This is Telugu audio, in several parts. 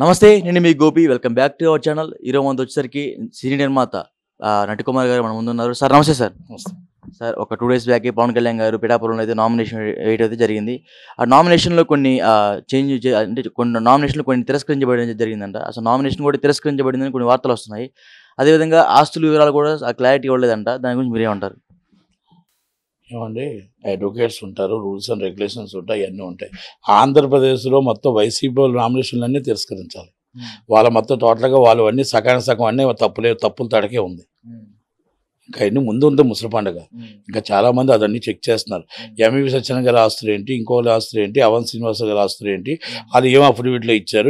నమస్తే, నేను మీ Gopi. Welcome back to our channel. ఈరోజు మనతో వచ్చేసరికి సీనియర్ నిర్మాత నటికుమార్ గారు మన ముందు ఉన్నారు. సార్ నమస్తే. సార్ ఒక 2 days బ్యాక్ పవన్ కళ్యాణ్ గారు పిఠాపురంలో అయితే నామినేషన్ వేయడం అయితే జరిగింది. ఆ నామినేషన్లో కొన్ని అంటే కొన్ని నామినేషన్లు కొన్ని తిరస్కరించబడడం జరిగిందంట. అసలు నామినేషన్ కూడా తిరస్కరించబడిందని కొన్ని వార్తలు వస్తున్నాయి. అదేవిధంగా ఆస్తుల వివరాలు కూడా క్లారిటీ ఇవ్వలేదంట. దాని గురించి మీరేమంటారు? ఏమండి, అడ్వకేట్స్ ఉంటారు, రూల్స్ అండ్ రెగ్యులేషన్స్ ఉంటాయి, అన్నీ ఉంటాయి. ఆంధ్రప్రదేశ్లో మొత్తం వైసీపీ నామినేషన్లన్నీ తిరస్కరించాలి. వాళ్ళ మొత్తం టోటల్గా వాళ్ళు అన్నీ సగం అన్నీ తప్పుల తడకే ఉంది. ఇంకా అన్ని ముందు ఉంది ముసలి పండుగ. ఇంకా చాలామంది అదన్నీ చెక్ చేస్తున్నారు. ఎంఈవి సత్యనారాయణ గారి ఆస్తులు ఏంటి, ఇంకోళ్ళ ఆస్తులు ఏంటి, అవన్ శ్రీనివాస గారి ఆస్తులు ఏంటి, అది ఏం అఫిడవిట్లో ఇచ్చారు,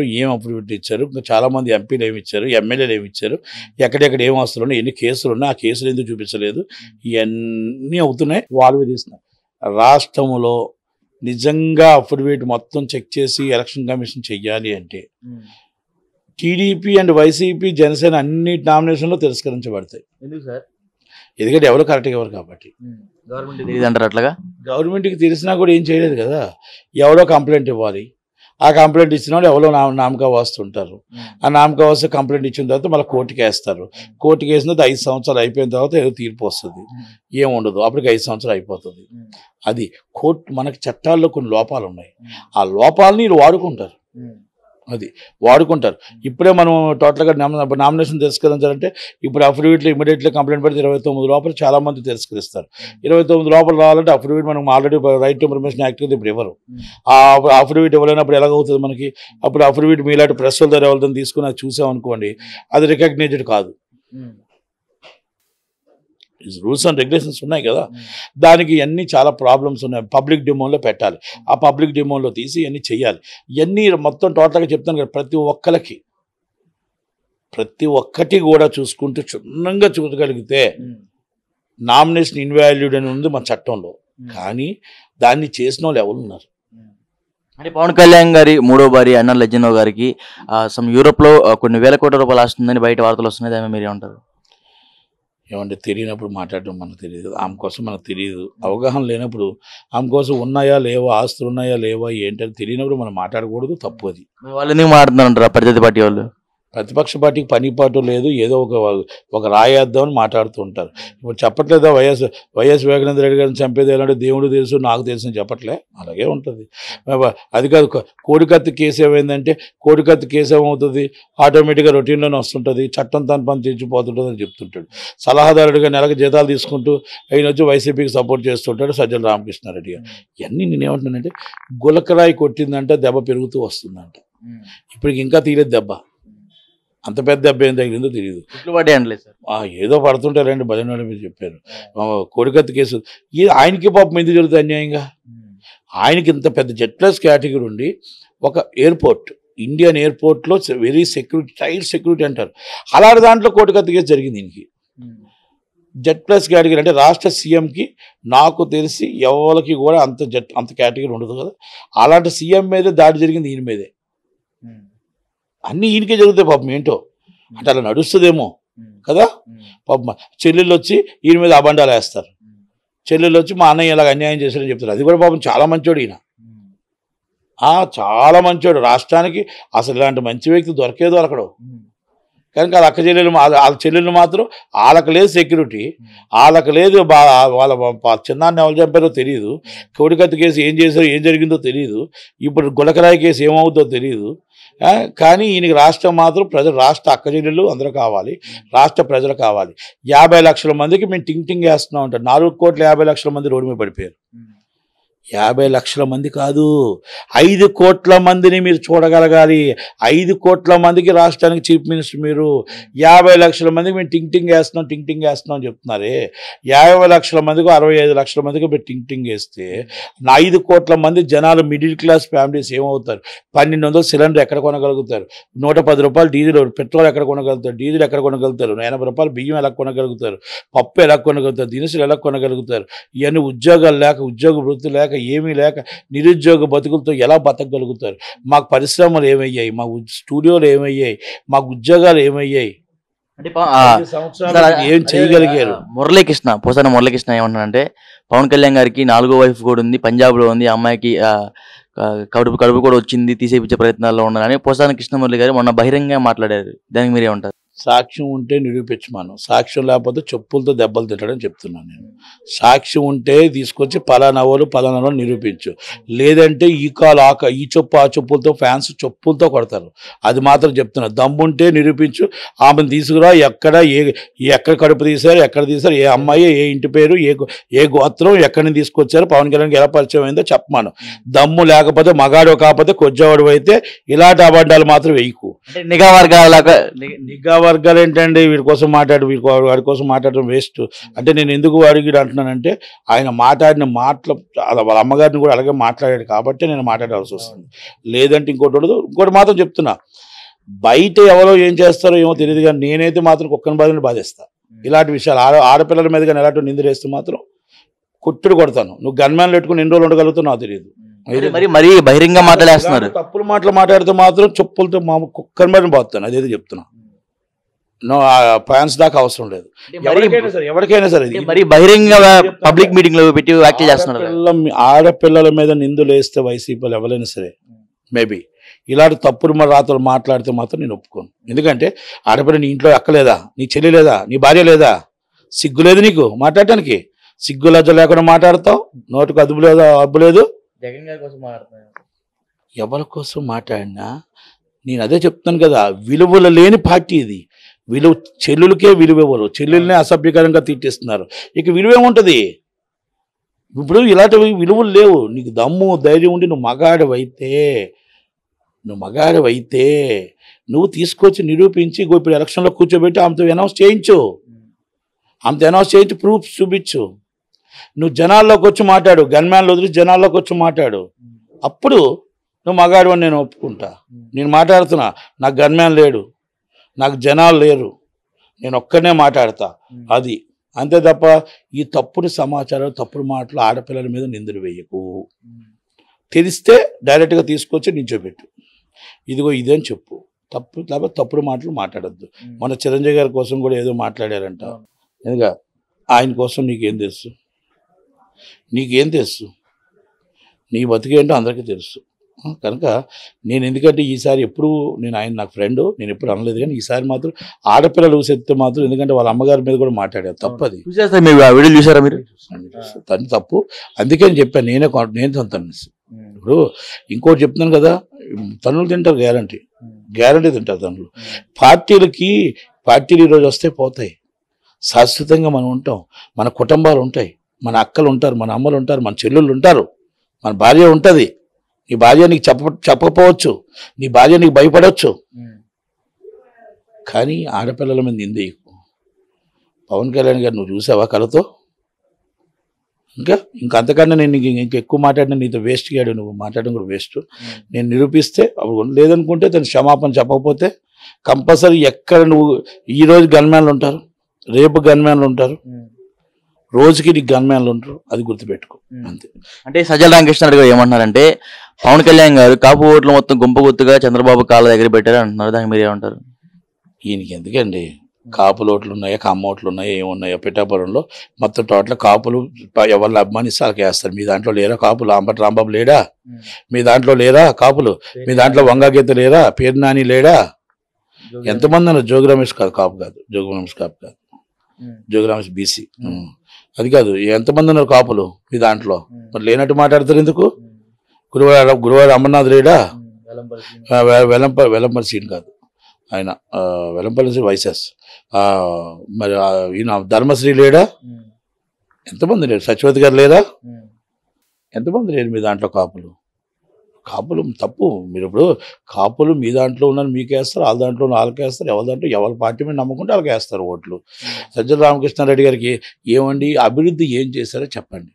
ఇంకా చాలామంది ఎంపీలు ఏమి ఇచ్చారు, ఎమ్మెల్యేలు ఏమి ఇచ్చారు, ఎక్కడెక్కడ ఏం ఆస్తులు ఉన్నాయి, ఎన్ని కేసులు ఉన్నాయి, ఆ కేసులు ఎందుకు చూపించలేదు, ఇవన్నీ అవుతున్నాయి. వాళ్ళు తీస్తున్నారు. రాష్ట్రంలో నిజంగా అఫిడవిట్ మొత్తం చెక్ చేసి ఎలక్షన్ కమిషన్ చెయ్యాలి అంటే టీడీపీ అండ్ వైసీపీ జనసేన అన్ని నామినేషన్లో తిరస్కరించబడతాయి. ఎందుకు సార్? ఎందుకంటే ఎవరు కరెక్ట్గా ఎవరు కాబట్టి. గవర్నమెంట్ తెలియదు అంటారు. అట్లాగా గవర్నమెంట్కి తెలిసినా కూడా ఏం చేయలేదు కదా. ఎవరో కంప్లైంట్ ఇవ్వాలి. ఆ కంప్లైంట్ ఇచ్చిన వాళ్ళు ఎవరో నామకా వస్తుంటారు. ఆ నామకా వస్తే కంప్లైంట్ ఇచ్చిన తర్వాత మళ్ళీ కోర్టుకి వేస్తారు. కోర్టుకి వేసిన తర్వాత 5 సంవత్సరాలు అయిపోయిన తర్వాత ఏదో తీర్పు వస్తుంది. ఏముండదు, అప్పటికి 5 సంవత్సరాలు అయిపోతుంది. అది కోర్టు. మనకి చట్టాల్లో కొన్ని లోపాలు ఉన్నాయి. ఆ లోపాలని వీళ్ళు వాడుకుంటారు. ఇప్పుడే మనం టోటల్గా నామినేషన్ తిరస్కరించాలంటే ఇప్పుడు అఫిడవిట్లో ఇమీడియట్లీ కంప్లైంట్ పెడితే 29 లోపల చాలామంది తిరస్కరిస్తారు. 29 లోపల రావాలంటే అఫిడవిట్ మనం already right to information act ఇప్పుడు ఇవ్వరు. ఆ అఫిడవిట్ ఇవ్వలేనప్పుడు ఎలాగవుతుంది మనకి? అప్పుడు అఫిడవిట్ మీలాంటి ప్రెస్ వాళ్ళ దగ్గర ఎవరితో తీసుకుని అది చూసామనుకోండి, అది రికగ్నైజ్డ్ కాదు. రూల్స్ అండ్ రెగ్యులేషన్స్ ఉన్నాయి కదా, దానికి ఇవన్నీ చాలా ప్రాబ్లమ్స్ ఉన్నాయి. పబ్లిక్ డిమాండ్లో పెట్టాలి. ఆ పబ్లిక్ డిమాండ్లో తీసి ఇవన్నీ చెయ్యాలి. ఇవన్నీ మొత్తం టోటల్గా చెప్తాను కదా, ప్రతి ఒక్కటి కూడా చూసుకుంటూ క్షుణ్ణంగా చూడగలిగితే నామినేషన్ ఇన్వాల్యూడ్ అని ఉంది మన చట్టంలో. కానీ దాన్ని చేసిన వాళ్ళు ఎవరు ఉన్నారు? అంటే పవన్ కళ్యాణ్ గారి 3వ భార్య అన్న లెజెండో గారికి యూరోప్లో కొన్ని వేల కోట్ల రూపాయలు ఆస్తుందని బయట వార్తలు వస్తున్నాయి. దాని మీరేమంటారు? ఏమంటే తెలియనప్పుడు మాట్లాడడం మనకు తెలియదు. ఆమె కోసం మనకు తెలియదు. అవగాహన లేనప్పుడు ఆమె కోసం ఉన్నాయా లేవా, ఆస్తులు ఉన్నాయా లేవా ఏంటని తెలియనప్పుడు మనం మాట్లాడకూడదు. తప్పు అది. వాళ్ళు ఎందుకు మాట్లాడుతున్నారంటారు ప్రతిపక్ష పార్టీ వాళ్ళు? ప్రతిపక్ష పార్టీకి పని పాటు లేదు, ఏదో ఒక రాయేద్దామని మాట్లాడుతూ ఉంటారు. ఇప్పుడు చెప్పట్లేదా వైఎస్ వివేకానంద రెడ్డి గారిని చంపేది ఎలాంటి దేవుడు తెలుసు నాకు తెలుసు అని చెప్పట్లే. అలాగే ఉంటుంది. అది కాదు, కోడికత్తి కేసు ఏమైందంటే కోడికత్తి కేసు ఏమవుతుంది, ఆటోమేటిక్గా రొటీన్లోనే వస్తుంటుంది, చట్టం తన పని తెచ్చిపోతుంటుంది అని చెప్తుంటాడు. సలహాదారుడిగా నెలకు జీతాలు తీసుకుంటూ ఆయన వచ్చి వైసీపీకి సపోర్ట్ చేస్తుంటాడు సజ్జల రామకృష్ణారెడ్డి గారు. ఇవన్నీ నేనేమంటున్నానంటే గులకరాయి కొట్టిందంటే దెబ్బ పెరుగుతూ వస్తుందంట. ఇప్పటికి ఇంకా తీయలేదు దెబ్బ. అంత పెద్ద దెబ్బ ఏం తగిలిందో తెలియదు. ఏదో పడుతుంటారండి భజన మీరు చెప్పారు. కోడికత్తి కేసు ఆయనకి పాపం ఎందుకు జరుగుతుంది అన్యాయంగా? ఆయనకి ఇంత పెద్ద జెడ్+ కేటగిరీ ఉండి ఒక ఎయిర్పోర్ట్, ఇండియన్ ఎయిర్పోర్ట్లో వెరీ సెక్యూరిటీ, టైట్ సెక్యూరిటీ అంటారు, అలాంటి దాంట్లో కోడికత్తి కేసు జరిగింది. దీనికి జెడ్+ కేటగిరీ అంటే రాష్ట్ర సీఎంకి నాకు తెలిసి ఎవరికి కూడా అంత కేటగిరీ ఉండదు కదా. అలాంటి సీఎం మీదే దాడి జరిగింది, ఈయన మీదే. అన్నీ ఈయనకే జరుగుతాయి పాపం. ఏంటో అంటే అలా నడుస్తుందేమో కదా. పాపం చెల్లెళ్ళు వచ్చి ఈయన మీద అబండాలు వేస్తారు. చెల్లెళ్ళు వచ్చి మా అన్నయ్య ఇలాగ అన్యాయం చేశారని చెప్తారు. అది కూడా పాపం చాలా మంచోడు ఈయన. చాలా మంచోడు. రాష్ట్రానికి అసలు ఇలాంటి మంచి వ్యక్తి దొరకడు. కనుక వాళ్ళ అక్క చెల్లెలు, వాళ్ళ చెల్లెళ్ళు మాత్రం వాళ్ళకి లేదు సెక్యూరిటీ, వాళ్ళకి లేదు. వాళ్ళ చిన్నాన్ని ఎవరు చంపారో తెలియదు. కోడికత్తి కేసు ఏం చేశారో ఏం జరిగిందో తెలియదు. ఇప్పుడు గులకరాయి కేసు ఏమవుతుందో తెలియదు. కానీ ఈయనకి రాష్ట్రం మాత్రం రాష్ట్ర అక్క చెల్లెళ్ళు అందరూ కావాలి, రాష్ట్ర ప్రజలు కావాలి. 50 లక్షల మందికి మేము టింగ్ వేస్తున్నాం అంటారు. 4,50,00,000 మంది రోడ్డు మీద పడిపోయారు. 50 లక్షల మంది కాదు, 5 కోట్ల మందిని మీరు చూడగలగాలి. 5 కోట్ల మందికి రాష్ట్రానికి చీఫ్ మినిస్టర్ మీరు. 50 లక్షల మందికి మేము టింగ్ వేస్తున్నాం అని చెప్తున్నారే. 50 లక్షల మందికి 65 లక్షల మందికి మీరు టింగ్ వేస్తే 5 కోట్ల మంది జనాలు, మిడిల్ క్లాస్ ఫ్యామిలీస్ ఏమవుతారు? 1200 సిలిండర్ ఎక్కడ కొనగలుగుతారు? 110 రూపాయలు డీజిల్, పెట్రోల్ ఎక్కడ కొనగలుగుతారు? డీజిల్ ఎక్కడ కొనగలుగుతారు? 80 రూపాయలు బియ్యం ఎలా కొనగలుగుతారు? పప్పు ఎలా కొనగలుగుతారు? దినుసులు ఎలా కొనగలుగుతారు? ఇవన్నీ ఉద్యోగాలు లేక, ఉద్యోగ వృత్తి లేక, ఏమీ లేక నిరుద్యోగ బతుకులతో ఎలా బతకగలుగుతారు? మాకు పరిశ్రమలు ఏమయ్యాయి? మా స్టూడియోలు ఏమయ్యాయి? మాకు ఉద్యోగాలు ఏమయ్యాయి? ఏం చేయగలిగారు? పోసాన మురళీకృష్ణ ఏమంటారంటే పవన్ కళ్యాణ్ గారికి 4వ వైఫ్ కూడా ఉంది, పంజాబ్లో ఉంది. అమ్మాయికి కడుపు కడుపు కూడా వచ్చింది, తీసేపించే ప్రయత్నాల్లో ఉన్నారని పోసాని కృష్ణమురళి గారు మొన్న బహిరంగంగా మాట్లాడారు. దానికి మీరు ఏమంటారు? సాక్ష్యం ఉంటే నిరూపించమాను, సాక్ష్యం లేకపోతే చెప్పులతో దెబ్బలు తిట్టడని చెప్తున్నాను నేను. సాక్ష్యం ఉంటే తీసుకొచ్చి పలానా వాళ్ళు నిరూపించు, లేదంటే ఈ కాలు ఈ చెప్పు ఆ చెప్పులతో ఫ్యాన్స్ చెప్పులతో కొడతారు. అది మాత్రం చెప్తున్నా. దమ్ముంటే నిరూపించు, ఆమెను తీసుకురా, ఎక్కడ కడుపు తీశారు, ఎక్కడ తీశారు, ఏ అమ్మాయి, ఏ ఇంటి పేరు, ఏ గోత్రం, ఎక్కడి నుంచి తీసుకొచ్చారు, పవన్ కళ్యాణ్కి ఎలా పరిచయం అయిందో చెప్పమాను. దమ్ము లేకపోతే మగాడు కాకపోతే కొజ్జావాడు అయితే ఇలాంటి అబద్ధాలు మాత్రం వేయకు. నిఘా వర్గాలు ఏంటండి, వాడి కోసం మాట్లాడడం వేస్ట్. అంటే నేను ఎందుకు అడిగి అంటున్నానంటే ఆయన మాట్లాడిన మాటలు వాళ్ళ అమ్మగారిని కూడా అలాగే మాట్లాడాడు కాబట్టి నేను మాట్లాడాల్సి వస్తుంది. లేదంటే ఇంకోటి మాత్రం చెప్తున్నా, బయట ఎవరో ఏం చేస్తారో ఏమో తెలియదు కానీ నేనైతే మాత్రం కుక్కని బాధని బాధేస్తా. ఇలాంటి విషయాలు ఆడపిల్లల మీద కానీ ఎలాంటి నిందలేస్తూ మాత్రం కొట్టుడు కొడతాను. నువ్వు గన్మ్యాన్లు పెట్టుకుని ఎన్ని రోజులు ఉండగలుగుతావు నాకు తెలియదు. మరి బహిరంగ మాట్లాడేస్తున్నారు. తప్పులు మాట్లాడితే మాత్రం చెప్పులతో కుక్కని బాధని బాగుతాను. అదేదో చెప్తున్నా. ఫ్యాన్స్ దాకా అవసరం లేదు. ఎవరికైనా సరే మరి బహిరంగ పబ్లిక్ మీటింగ్ లో పెట్టి వ్యాఖ్య చేస్తున్నారు. ఆడపిల్లల మీద నిందులు వేస్తే వైసీపీలు ఎవరైనా సరే మేబీ ఇలాంటి తప్పుడు రాతలు మాట్లాడితే మాత్రం నేను ఒప్పుకోను. ఎందుకంటే ఆడపిల్ల నీ ఇంట్లో ఎక్కలేదా, నీ చెల్లి లేదా, నీ భార్య లేదా, సిగ్గు లేదు నీకు మాట్లాడటానికి? సిగ్గు లజ్జ లేకుండా మాట్లాడతావు, నోటికి అదుపు లేదు అబ్బు లేదు. జగన్ గారి కోసం మాట్లాడుతున్నారు. ఎవరి కోసం మాట్లాడినా నేను అదే చెప్తాను కదా, విలువలు లేని పార్టీ ఇది. చెల్లులకే విలువ ఇవ్వరు, చెల్లెల్నే అసభ్యకరంగా తిట్టేస్తున్నారు. ఇక విలువ ఏముంటుంది? ఇప్పుడు ఇలాంటి విలువలు లేవు. నీకు దమ్ము ధైర్యం ఉండి నువ్వు మగాడివైతే నువ్వు తీసుకొచ్చి నిరూపించి ఇప్పుడు ఎలక్షన్లో కూర్చోబెట్టి ఆమెతో అనౌన్స్ చేయించు, ప్రూఫ్స్ చూపించు. నువ్వు జనాల్లోకి వచ్చి మాట్లాడు, గన్మ్యాన్లు వదిలి జనాల్లోకి వచ్చి మాట్లాడు. అప్పుడు నువ్వు మగాడు అని నేను ఒప్పుకుంటా. నేను మాట్లాడుతున్నా, నాకు గన్మ్యాన్ లేడు, నాకు జనాలు లేరు, నేను ఒక్కనే మాట్లాడతా. అది అంతే తప్ప ఈ తప్పుడు సమాచారం, తప్పుడు మాటలు ఆడపిల్లల మీద నిందలు వేయకు. తెలిస్తే డైరెక్ట్గా తీసుకొచ్చి నించోబెట్టు, ఇదిగో ఇదేని చెప్పు. తప్పుడు మాటలు మాట్లాడద్దు. మన చిరంజీవి గారి కోసం కూడా ఏదో మాట్లాడారంట. ఎందుక ఆయన కోసం నీకేం తెలుసు? నీ బతికేంటో అందరికీ తెలుసు. కనుక నేను ఎందుకంటే ఈసారి ఎప్పుడు ఆయన నాకు ఫ్రెండ్, నేను ఎప్పుడు అనలేదు. కానీ ఈసారి మాత్రం ఆడపిల్లలు చెప్తే మాత్రం, ఎందుకంటే వాళ్ళ అమ్మగారి మీద కూడా మాట్లాడారు. తప్పది, చూసారా మీరు? తను తప్పు. అందుకే నేను చెప్పాను, నేను తను. ఇప్పుడు ఇంకోటి చెప్తున్నాను కదా, తనులు తింటారు, గ్యారంటీ తింటారు తనులు. పార్టీలు ఈరోజు వస్తే పోతాయి, శాశ్వతంగా మనం ఉంటాం. మన కుటుంబాలు ఉంటాయి, మన అక్కలు ఉంటారు, మన అమ్మలు ఉంటారు, మన చెల్లెళ్ళు ఉంటారు, మన భార్య ఉంటుంది. నీ భార్య నీకు చెప్పకపోవచ్చు, నీ భార్య నీకు భయపడవచ్చు, కానీ ఆడపిల్లల మీద నిందేయకు. పవన్ కళ్యాణ్ గారు నువ్వు చూసావా కళతో? ఇంకా అంతకన్నా నేను ఎక్కువ మాట్లాడినా నీతో వేస్ట్ గాడు, నువ్వు మాట్లాడడం కూడా వేస్ట్. నేను నిరూపిస్తే అప్పుడు, లేదనుకుంటే తను క్షమాపణ చెప్పకపోతే కంపల్సరీ ఎక్కడ నువ్వు ఈరోజు గన్మ్యాన్లు ఉంటారు, రేపు గన్మ్యాన్లు ఉంటారు, రోజుకి నీకు గన్మ్యాన్లు ఉంటారు. అది గుర్తుపెట్టుకో అంతే. అంటే సజ్జల రామకృష్ణారెడ్డి గారు ఏమంటున్నారంటే పవన్ కళ్యాణ్ గారు కాపు ఓట్లు మొత్తం గుంపుగుత్తుగా చంద్రబాబు కాళ్ళ దగ్గర పెట్టారు అంటున్నారు. దానికి మీరు ఏమంటారు? ఈయనకి ఎందుకండి? కాపులు ఓట్లు ఉన్నాయా, కమ్మ ఓట్లు ఉన్నాయా, ఏమున్నాయా? పిఠాపురంలో మొత్తం టోటల్ కాపులు ఎవరిని అభిమానిస్తే వాళ్ళకి వేస్తారు. మీ దాంట్లో లేరా కాపులు? అంబటి రాంబాబు లేడా? మీ దాంట్లో లేరా కాపులు? మీ దాంట్లో వంగగీత లేరా? పేరు నాని లేడా? ఎంతమంది అన్నారు? జోగి రమేష్ కాపు కాదు, జోగి రమేష్ బీసీ, అది కాదు. ఎంతమంది ఉన్నారు కాపులు మీ దాంట్లో? మరి లేనట్టు మాట్లాడతారు ఎందుకు? గురువారు అమర్నాథ్ లేడా? వెల్లంపల్లి సీన్ కాదు ఆయన, వెల్లంపల్లి సీన్ వైసెస్. మరి ఈయన ధర్మశ్రీ లేడా? ఎంతమంది లేరు? సత్యవతి గారు లేరా? ఎంతమంది లేరు మీ దాంట్లో కాపులు? తప్పు. మీరు ఇప్పుడు కాపులు మీ దాంట్లో ఉన్నారు మీకు వేస్తారు, వాళ్ళ దాంట్లో వాళ్ళకి వేస్తారు, ఎవరి దాంట్లో ఎవరి పార్టీ మీద నమ్ముకుంటే వాళ్ళకి వేస్తారు ఓట్లు. సజ్జల రామకృష్ణారెడ్డి గారికి ఏమండి అభివృద్ధి ఏం చేశారో చెప్పండి.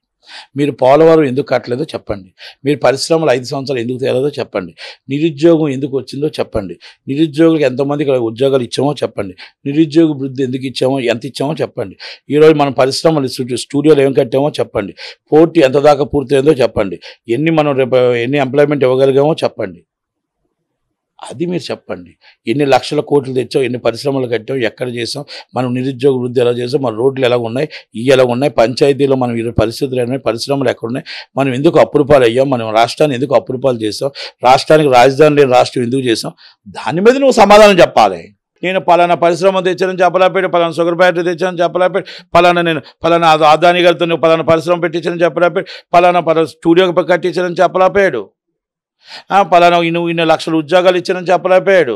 మీరు పోలవరం ఎందుకు కట్టలేదో చెప్పండి. మీరు పరిశ్రమలు 5 సంవత్సరాలు ఎందుకు తేలేదో చెప్పండి. నిరుద్యోగం ఎందుకు వచ్చిందో చెప్పండి. నిరుద్యోగులకు ఎంతమందికి ఉద్యోగాలు ఇచ్చామో చెప్పండి. నిరుద్యోగ వృద్ధి ఎందుకు ఇచ్చామో, ఎంత ఇచ్చామో చెప్పండి. ఈరోజు మనం పరిశ్రమలు స్టూడియోలు ఏం కట్టామో చెప్పండి. పోర్టు ఎంత దాకా పూర్తయిందో చెప్పండి. ఎన్ని ఎంప్లాయ్మెంట్ ఇవ్వగలిగామో చెప్పండి. అది మీరు చెప్పండి. ఎన్ని లక్షల కోట్లు తెచ్చాం, ఎన్ని పరిశ్రమలు కట్టాం, ఎక్కడ చేసాం, మనం నిరుద్యోగ వృద్ధి ఎలా చేసాం, మన రోడ్లు ఎలా ఉన్నాయి, ఇవి ఎలా ఉన్నాయి, పంచాయతీలో మనం ఈ పరిస్థితులు ఏమైనా, పరిశ్రమలు ఎక్కడున్నాయి, మనం ఎందుకు అప్పురూపాలు అయ్యాం, మనం రాష్ట్రాన్ని ఎందుకు అప్పురూపాలు చేసాం, రాష్ట్రానికి రాజధాని లేని రాష్ట్రం ఎందుకు చేసాం, దాని మీద నువ్వు సమాధానం చెప్పాలి. నేను పలానా పరిశ్రమ తెచ్చానని చెప్పలేపాడు, పలానా షుగర్ ఫ్యాక్టరీ తెచ్చానని చెప్పలేపాడు, పలానా అదాని గారితో పలానా పరిశ్రమ పెట్టించానని చెప్పలేపాడు, పలానా స్టూడియో కట్టించానని చెప్పలేపాడు, పలానా ఇన్ని లక్షల ఉద్యోగాలు ఇచ్చానని చెప్పలేపాడు,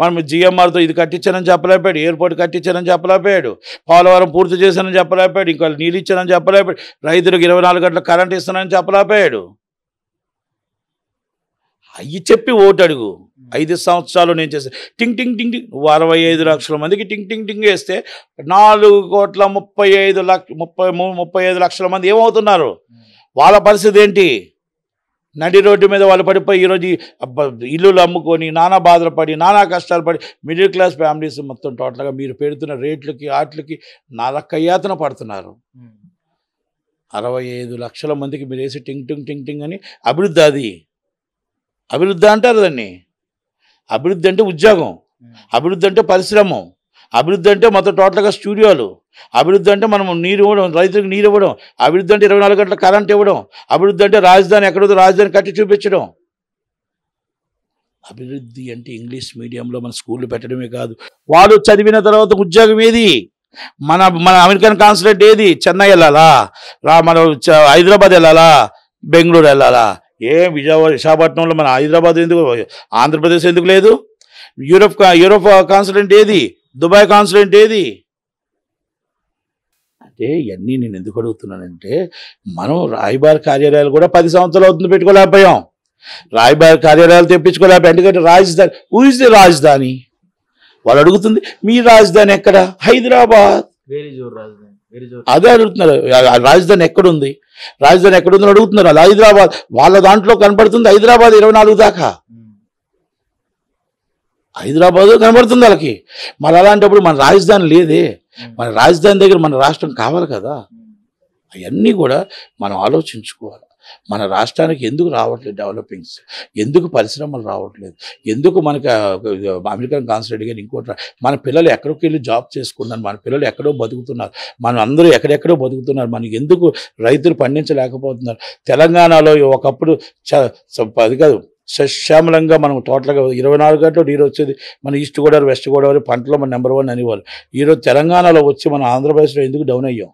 మనం జిఎంఆర్తో ఇది కట్టించానని చెప్పలేపాడు, ఎయిర్పోర్ట్ కట్టించానని చెప్పలేపాడు, పోలవరం పూర్తి చేశానని చెప్పలేపాడు, ఇంకా నీళ్ళు ఇచ్చానని చెప్పలేపాడు, రైతులకు 24 గంటల కరెంట్ ఇస్తానని చెప్పలేపాడు. అవి చెప్పి ఓటు అడుగు. 5 సంవత్సరాలు నేను చేశాను టింగ్ టింగ్ టింగ్ టింగ్. 65 లక్షల మందికి టింగ్ టింగ్ టింగ్ వేస్తే 4,35 లక్షల మంది ఏమవుతున్నారు? వాళ్ళ పరిస్థితి ఏంటి? నడి రోడ్డు మీద వాళ్ళు పడిపోయి ఈరోజు ఇల్లులు అమ్ముకొని నానా బాధలు పడి నానా కష్టాలు పడి మిడిల్ క్లాస్ ఫ్యామిలీస్ మొత్తం టోటల్గా మీరు పెడుతున్న రేట్లకి వాటికి నరకయాతన పడుతున్నారు. 65 లక్షల మందికి మీరు వేసి టింగ్ టింగ్ టింగ్ టింగ్ అని అభివృద్ధి. అది అభివృద్ధి అంటారు దాన్ని. అభివృద్ధి అంటే ఉద్యోగం, అభివృద్ధి అంటే పరిశ్రమ, అభివృద్ధి అంటే మొత్తం టోటల్గా స్టూడియోలు, అభివృద్ధి అంటే మనం నీరు ఇవ్వడం, రైతులకు నీరు ఇవ్వడం, అభివృద్ధి అంటే 24 గంటల కరెంట్ ఇవ్వడం, అభివృద్ధి అంటే రాజధాని ఎక్కడో రాజధాని కట్టి చూపించడం. అభివృద్ధి అంటే ఇంగ్లీష్ మీడియంలో మన స్కూళ్ళు పెట్టడమే కాదు, వాళ్ళు చదివిన తర్వాత ఉద్యోగం ఏది? మన అమెరికన్ కాన్సులేట్ ఏది? చెన్నై వెళ్ళాలా, మన హైదరాబాద్ వెళ్ళాలా, బెంగళూరు వెళ్ళాలా? విశాఖపట్నంలో మన హైదరాబాద్ ఎందుకు, ఆంధ్రప్రదేశ్ ఎందుకు లేదు? యూరోప్ కాన్సులేట్ ఏది? దుబాయ్ కాన్సులేట్ ఏది? అంటే ఇవన్నీ నేను ఎందుకు అడుగుతున్నానంటే, మనం రాయబార కార్యాలయాలు కూడా 10 సంవత్సరాలు అవుతుంది పెట్టుకోలేకపోయాం. రాయబార కార్యాలయాలు తెప్పించుకోలేకపోయాం. ఎందుకంటే రాజధాని, హూ ఇస్ ది రాజధాని? వాళ్ళు అడుగుతుంది మీ రాజధాని ఎక్కడ? హైదరాబాద్. అదే అడుగుతున్నారు, రాజధాని ఎక్కడుంది, రాజధాని ఎక్కడుందని అడుగుతున్నారు. అది హైదరాబాద్. వాళ్ళ దాంట్లో కనపడుతుంది హైదరాబాద్ 24 దాకా, హైదరాబాద్ కనబడుతుంది వాళ్ళకి. మరి అలాంటప్పుడు మన రాజధాని లేదే, మన రాజధాని దగ్గర మన రాష్ట్రం కావాలి కదా. అవన్నీ కూడా మనం ఆలోచించుకోవాలి. మన రాష్ట్రానికి ఎందుకు రావట్లేదు డెవలపింగ్స్, ఎందుకు పరిశ్రమలు రావట్లేదు, ఎందుకు మనకి అమెరికన్ కాన్సులేట్ కానీ ఇంకోటి, మన పిల్లలు ఎక్కడికి వెళ్ళి జాబ్ చేసుకున్నారు, మన పిల్లలు ఎక్కడో బతుకుతున్నారు, మనం అందరూ ఎక్కడెక్కడో బతుకుతున్నారు, మనకి ఎందుకు రైతులు పండించలేకపోతున్నారు? తెలంగాణలో ఒకప్పుడు అది కాదు సశ్యామలంగా మనం టోటల్గా 24 గంటలు నీరు వచ్చేది. మన ఈస్ట్ గోదావరి వెస్ట్ గోదావరి పంటలో మన నెంబర్ 1 అనేవాళ్ళు. ఈరోజు తెలంగాణలో వచ్చి మన ఆంధ్రప్రదేశ్లో ఎందుకు డౌన్ అయ్యాం?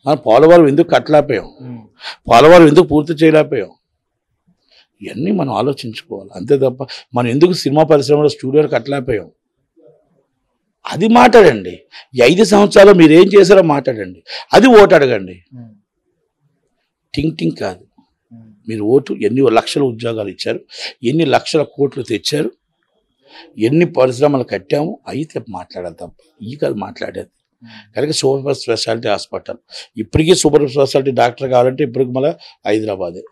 మనం పోలవరం ఎందుకు కట్టలేకపోయాం? పోలవరం ఎందుకు పూర్తి చేయలేకపోయాం? ఇవన్నీ మనం ఆలోచించుకోవాలి. అంతే తప్ప మనం ఎందుకు సినిమా పరిశ్రమలో స్టూడియోలు కట్టలేకపోయాం? అది మాట్లాడండి. ఈ 5 సంవత్సరాలు మీరు ఏం చేశారో మాట్లాడండి. అది ఓటు అడగండి. టింగ్ టింగ్ కాదు. మీరు ఓటు ఎన్ని లక్షల ఉద్యోగాలు ఇచ్చారు, ఎన్ని లక్షల కోట్లు తెచ్చారు, ఎన్ని పరిశ్రమలు కట్టాము, అయితే మాట్లాడాలి తప్ప ఈ కాదు మాట్లాడేది. కనుక సూపర్ స్పెషాలిటీ హాస్పిటల్, ఇప్పటికీ సూపర్ స్పెషాలిటీ డాక్టర్ కావాలంటే ఇప్పటికి మళ్ళీ హైదరాబాదే.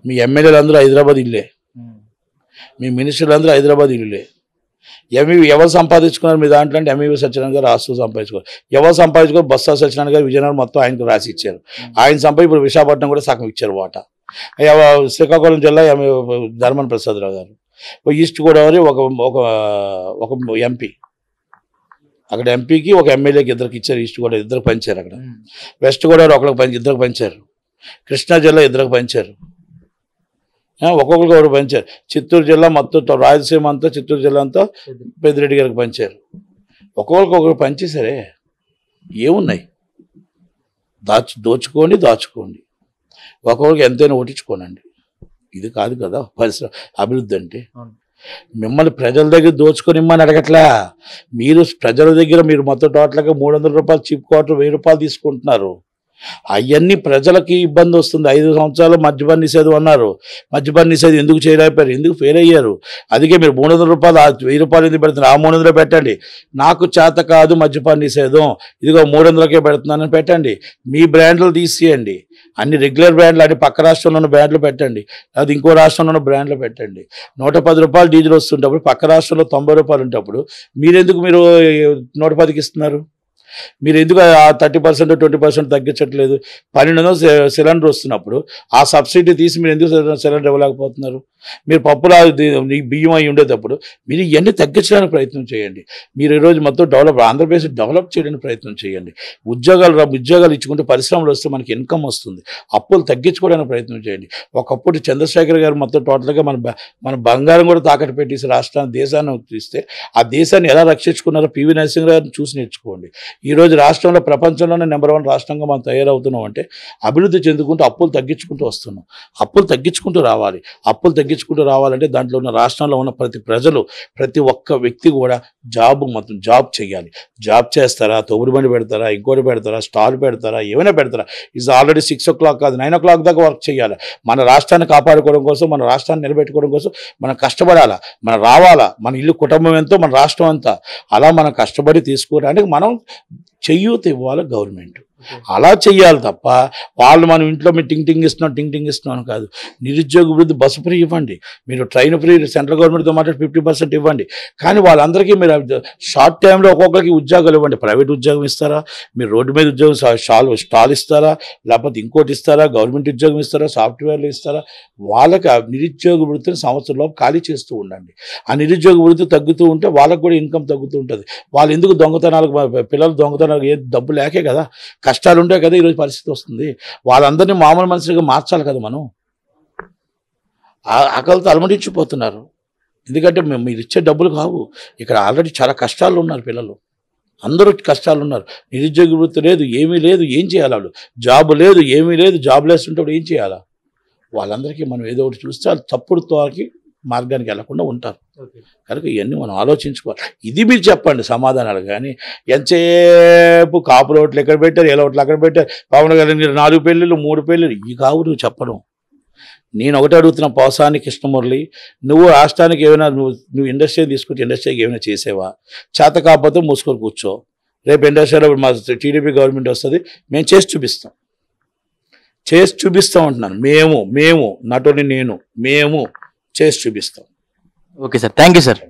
మీ ఎమ్మెల్యేలు అందరూ హైదరాబాద్ ఇల్లే, మీ మినిస్టర్లు అందరూ హైదరాబాద్ ఇల్లులే. ఎవరు సంపాదించుకున్నారు మీ దాంట్లో అంటే ఎంఈవి సత్యనారాయణ గారు ఆస్తులు సంపాదించుకోరు. ఎవరు సంపాదించుకోరు? బొత్స సత్యనారాయణ గారు విజయనగరం మొత్తం ఆయనకు రాసి ఇచ్చారు. ఆయన ఇప్పుడు విశాఖపట్నం కూడా సగం ఇచ్చారు వాటా. శ్రీకాకుళం జిల్లా ధర్మన్ ప్రసాదరావు గారు. ఈస్ట్ గోదావరి ఒక ఎంపీ, అక్కడ ఎంపీకి ఒక ఎమ్మెల్యేకి ఇద్దరికి ఇచ్చారు. ఈస్ట్ గోదావరి ఇద్దరికి పంచారు. అక్కడ వెస్ట్ గోదావరి ఇద్దరికి పంచారు. కృష్ణా జిల్లా ఇద్దరికి పంచారు. ఒక్కొక్కరికి ఒకరు పంచారు. చిత్తూరు జిల్లా మొత్తం రాయలసీమ అంతా, చిత్తూరు జిల్లా అంతా పెద్దిరెడ్డి గారికి పంచారు. ఒక్కొక్కరికి ఒకరు పంచేసరే ఏమున్నాయి? దాచుకోండి. ఒక్కొక్కరికి ఎంతైనా ఓటించుకోనండి. ఇది కాదు కదా పరిశ్రమ అభివృద్ధి అంటే. మిమ్మల్ని ప్రజల దగ్గర దోచుకొని ఇమ్మని అడగట్లా. మీరు ప్రజల దగ్గర మీరు మొత్తం టోటల్గా 300 రూపాయలు చీప్ క్వార్టర్ 1000 రూపాయలు తీసుకుంటున్నారు. అవన్నీ ప్రజలకి ఇబ్బంది వస్తుంది. 5 సంవత్సరాలు మద్యపాన నిషేధం అన్నారు. మద్యపాన నిషేధం ఎందుకు చేయలేకపోయారు? ఎందుకు ఫెయిల్ అయ్యారు? అందుకే మీరు 300 రూపాయలు 1000 రూపాయలు ఎందుకు పెడుతున్నారు? ఆ 300 పెట్టండి. నాకు చేత కాదు మద్యపాన నిషేధం, ఇదిగో 300కే పెడుతున్నానని పెట్టండి. మీ బ్రాండ్లు తీసేయండి. అన్ని రెగ్యులర్ బ్రాండ్లు, అన్ని పక్క రాష్ట్రంలో ఉన్న బ్రాండ్లు పెట్టండి. అది ఇంకో రాష్ట్రంలో ఉన్న బ్రాండ్లు పెట్టండి. 110 రూపాయలు డీజిల్ వస్తుంటప్పుడు పక్క రాష్ట్రంలో 90 రూపాయలు ఉంటప్పుడు మీరు 110కి ఇస్తున్నారు? మీరు ఎందుకు ఆ 30% 20% తగ్గించట్లేదు? 1200 సిలిండర్ వస్తున్నప్పుడు ఆ సబ్సిడీ తీసి మీరు ఎందుకు సిలిండర్ ఇవ్వలేకపోతున్నారు? మీరు పప్పులు బియ్యం అయి ఉండేటప్పుడు మీరు ఇవన్నీ తగ్గించడానికి ప్రయత్నం చేయండి. మీరు ఈరోజు మొత్తం ఆంధ్రప్రదేశ్ డెవలప్ చేయడానికి ప్రయత్నం చేయండి. ఉద్యోగాలు ఇచ్చుకుంటే పరిశ్రమలు వస్తే మనకి ఇన్కమ్ వస్తుంది. అప్పులు తగ్గించుకోవడానికి ప్రయత్నం చేయండి. ఒకప్పుడు చంద్రశేఖర్ గారు మొత్తం టోటల్గా మన బంగారం కూడా తాకట్టు పెట్టేసి దేశాన్ని తీస్తే ఆ దేశాన్ని ఎలా రక్షించుకున్నారో పివి నరసింహరావు గారిని చూసి నేర్చుకోండి. ఈరోజు రాష్ట్రంలో ప్రపంచంలోనే నెంబర్ 1 రాష్ట్రంగా మనం తయారవుతున్నాం అంటే అభివృద్ధి చెందుకుంటూ అప్పులు తగ్గించుకుంటూ వస్తున్నాం. అప్పులు తగ్గించుకుంటూ రావాలంటే దాంట్లో ఉన్న రాష్ట్రంలో ఉన్న ప్రతి ఒక్క వ్యక్తి కూడా జాబ్ చేయాలి. జాబ్ చేస్తారా, తొగుడు బండి పెడతారా, ఇంకోటి పెడతారా, స్టాల్ పెడతారా, ఏమైనా పెడతారా, ఇది ఆల్రెడీ 6 o'clock కాదు 9 o'clock దాకా వర్క్ చేయాలి. మన రాష్ట్రాన్ని కాపాడుకోవడం కోసం, మన రాష్ట్రాన్ని నిలబెట్టుకోవడం కోసం మనం కష్టపడాలా, మనం రావాలా. మన ఇల్లు కుటుంబం ఎంతో మన రాష్ట్రం అంతా. అలా మనం కష్టపడి తీసుకోవడానికి మనం చెయ్యూత ఇవ్వాలి గవర్నమెంట్. అలా చెయ్యాలి తప్ప వాళ్ళు మనం ఇంట్లో మీరు టింగ్ ఇస్తున్నాం కాదు. నిరుద్యోగ వృద్ధి బస్సు ఫ్రీ ఇవ్వండి, మీరు ట్రైన్ ఫ్రీ సెంట్రల్ గవర్నమెంట్తో మాట్లాడి 50% ఇవ్వండి. కానీ వాళ్ళందరికీ మీరు షార్ట్ టైంలో ఒక్కొక్కరికి ఉద్యోగాలు ఇవ్వండి. ప్రైవేట్ ఉద్యోగం ఇస్తారా, మీరు రోడ్డు మీద ఉద్యోగం స్టాల్ ఇస్తారా, లేకపోతే ఇంకోటి ఇస్తారా, గవర్నమెంట్ ఉద్యోగం ఇస్తారా, సాఫ్ట్వేర్లు ఇస్తారా, వాళ్ళకి ఆ నిరుద్యోగ వృత్తిని సంవత్సరంలోపు ఖాళీ చేస్తూ ఉండండి. ఆ నిరుద్యోగ వృత్తి తగ్గుతూ ఉంటే వాళ్ళకు కూడా ఇన్కమ్ తగ్గుతూ ఉంటుంది. వాళ్ళు ఎందుకు పిల్లలు దొంగతనాలకు ఏ డబ్బు లేకే కదా, కష్టాలు ఉంటాయి కదా ఈరోజు పరిస్థితి వస్తుంది. వాళ్ళందరినీ మామూలు మనుషులుగా మార్చాలి కదా మనం. ఆకలితో అలమటించిపోతున్నారు. ఎందుకంటే మీరు ఇచ్చే డబ్బులు కావు. ఇక్కడ ఆల్రెడీ చాలా కష్టాలు ఉన్నారు పిల్లలు, అందరూ కష్టాలు ఉన్నారు. నిరుద్యోగ వృత్తి లేదు, ఏమీ లేదు, ఏం చేయాలి? వాళ్ళు జాబ్ లేదు, ఏమీ లేదు, జాబ్ లేస్తుంటే ఏం చేయాలా? వాళ్ళందరికీ మనం ఏదో ఒకటి చూస్తే వాళ్ళు తప్పుడు తోకి మార్గానికి వెళ్లకుండా ఉంటారు. కనుక ఇవన్నీ మనం ఆలోచించుకోవాలి. ఇది మీరు చెప్పండి సమాధానాలు. కానీ ఎంతసేపు కాపుల ఓట్లు ఎక్కడ పెట్టారు, ఎలా ఓట్లు అక్కడ పెట్టారు, పవన్ కళ్యాణ్ 4 పెళ్ళిళ్ళు 3 పెళ్ళిళ్ళు, ఈ కావు నువ్వు చెప్పడం. నేను ఒకటి అడుగుతున్నా, పోసాని కృష్ణమురళి, నువ్వు రాష్ట్రానికి ఏమైనా నువ్వు ఇండస్ట్రీ తీసుకొచ్చి ఇండస్ట్రీకి ఏమైనా చేసేవా? చేత కాకపోతే మూసుకొని కూర్చో. రేపు ఇండస్ట్రీలో మా టీడీపీ గవర్నమెంట్ వస్తుంది, మేము చేసి చూపిస్తాం అంటున్నాను. మేము నటుని నేను చేసి చూపిస్తాం. Okay sir, thank you sir.